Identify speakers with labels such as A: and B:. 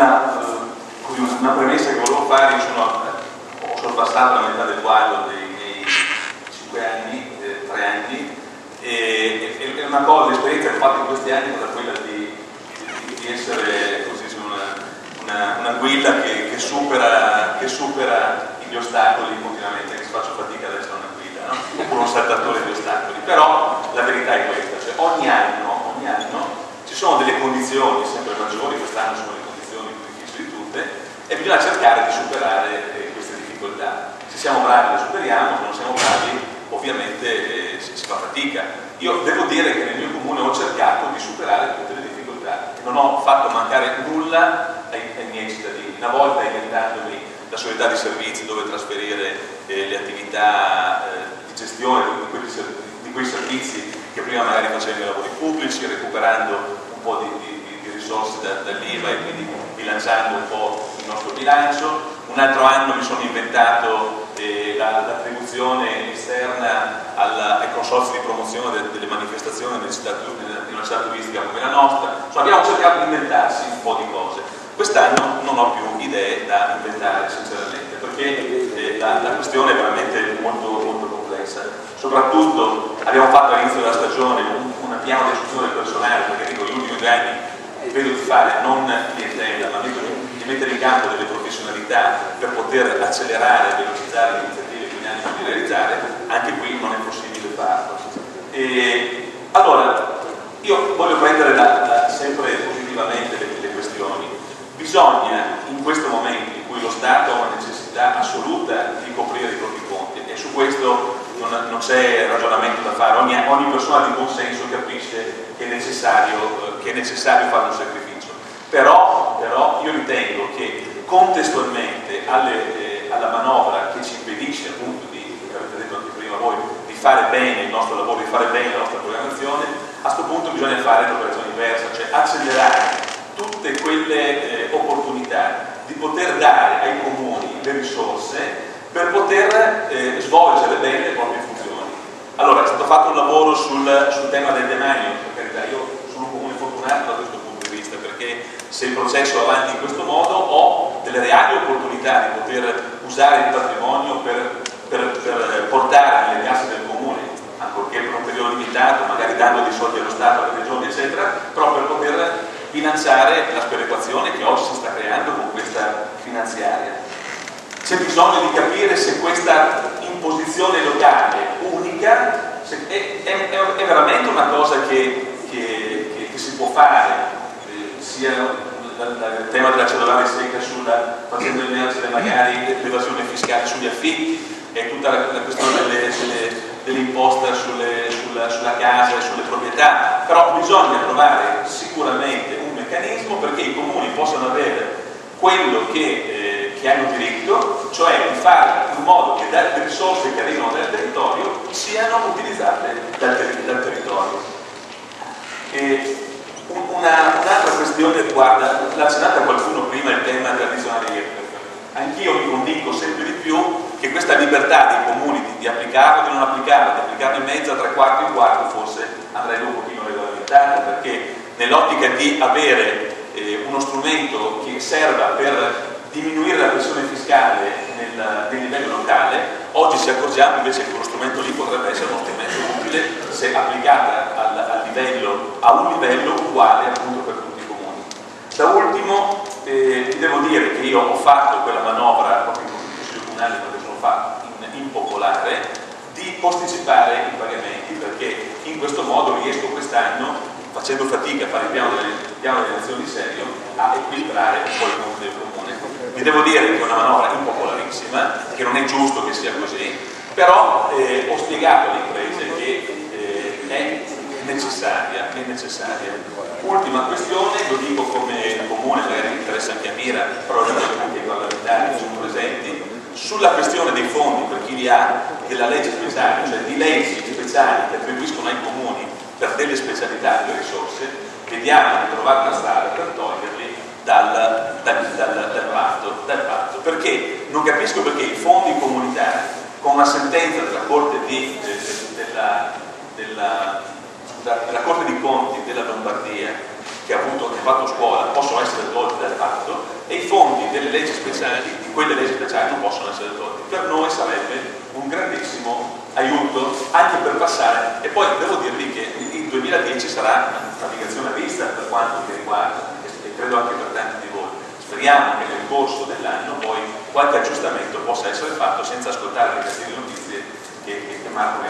A: una premessa che volevo fare. Ho sorpassato la metà del quadro dei 5 anni, 3 anni, e una cosa, l'esperienza che ho fatto in questi anni è stata quella di essere così, una guida che supera gli ostacoli continuamente, che faccio fatica ad essere una guida, no? Un saltatore di ostacoli. Però la verità è questa, cioè ogni anno ci sono delle condizioni sempre maggiori, quest'anno sono le condizioni più difficili di tutte, e bisogna cercare di superare queste difficoltà. Se siamo bravi le superiamo, se non siamo bravi ovviamente si fa fatica. Io devo dire che nel mio comune ho cercato di superare tutte le difficoltà e non ho fatto mancare nulla ai miei cittadini, una volta inventandomi la società di servizi dove trasferire le attività di gestione di quei servizi che prima magari facevano i lavori pubblici, recuperando un po' di risorse dall'IVA e quindi bilanciando un po' il nostro bilancio. Un altro anno mi sono inventato l'attribuzione esterna ai consorzi di promozione delle manifestazioni di una città turistica come la nostra. Insomma, abbiamo cercato di inventarsi un po' di cose. Quest'anno non ho più idee da inventare sinceramente, perché la questione è veramente molto, molto complessa. Soprattutto abbiamo fatto all'inizio della stagione un piano di assunzione del personale, perché dico, gli ultimi 2 anni vedo di fare non clientela, ma di mettere in campo delle professionalità per poter accelerare e velocizzare le iniziative che andiamo di realizzare. Anche qui non è possibile farlo. Allora, io voglio prendere sempre positivamente le questioni. Bisogna, in questo momento in cui lo Stato ha una necessità assoluta di coprire i propri conti, e su questo non c'è ragionamento da fare, ogni persona di buon senso capisce che è necessario fare un sacrificio, però io ritengo che contestualmente alla manovra che ci impedisce appunto come avete detto anche prima voi, di fare bene il nostro lavoro, di fare bene la nostra programmazione, a questo punto bisogna fare l'operazione inversa, cioè accelerare tutte quelle opportunità di poter dare ai comuni le risorse per poter svolgere bene le proprie funzioni. Allora, è stato fatto un lavoro sul tema del demanio, per carità, io sono un comune fortunato da questo punto di vista, perché se il processo va avanti in questo modo ho delle reali opportunità di poter usare il patrimonio per portare nelle casse del comune, ancorché per un periodo limitato, magari dando dei soldi allo Stato, alle regioni, eccetera, però per poter bilanciare la sperequazione che oggi si sta creando con questa finanziaria. C'è bisogno di capire se questa imposizione locale unica è veramente una cosa che si può fare, sia il tema della cedolare secca facendo emergere magari l'evasione fiscale sugli affitti, e tutta la questione dell'imposta sulla casa e sulle proprietà, però bisogna trovare sicuramente un meccanismo perché i comuni possano avere quello che hanno diritto, cioè di fare in modo che le risorse che arrivano dal territorio siano utilizzate dal territorio. Un'altra questione riguarda, l'ha accennata qualcuno prima, il tema tradizionale IRPEF. Anch'io mi convinco sempre di più che questa libertà dei comuni di applicarlo, di non applicarlo, di applicarlo in mezzo, a 3/4 e un quarto, forse andrebbe un pochino regolamentata, perché nell'ottica di avere uno strumento che serva per diminuire la pressione fiscale nel livello locale, oggi ci accorgiamo invece che quello strumento lì potrebbe essere uno strumento utile se applicata a un livello uguale appunto per tutti i comuni. Da ultimo ti devo dire che io ho fatto quella manovra proprio in Consiglio Comunale, perché sono fatto impopolare, di posticipare i pagamenti, perché in questo modo riesco quest'anno, facendo fatica a fare il piano delle elezioni serio, a equilibrare un po' il conto del comune. Vi devo dire che è una manovra impopolarissima, che non è giusto che sia così, però ho spiegato alle imprese che è necessaria. Ultima questione, lo dico come comune, magari interessa anche a Mira, però lo dico anche ai parlamentari che sono presenti, sulla questione dei fondi per chi li ha, della legge speciale, cioè di leggi speciali che attribuiscono ai comuni per delle specialità delle risorse, vediamo di trovare una strada per toglierli dal patto, perché non capisco perché i fondi comunitari, con una sentenza della Corte della Corte dei Conti della Lombardia che ha fatto scuola possono essere tolti dal patto, e i fondi delle leggi speciali, di quelle leggi speciali, non possono essere tolti. Per noi sarebbe un grandissimo aiuto anche per passare, e poi devo dirvi che il 2010 sarà una navigazione a vista per quanto mi riguarda, e credo anche per tanti di voi. Speriamo che nel corso dell'anno poi qualche aggiustamento possa essere fatto senza ascoltare le cattive notizie che Marco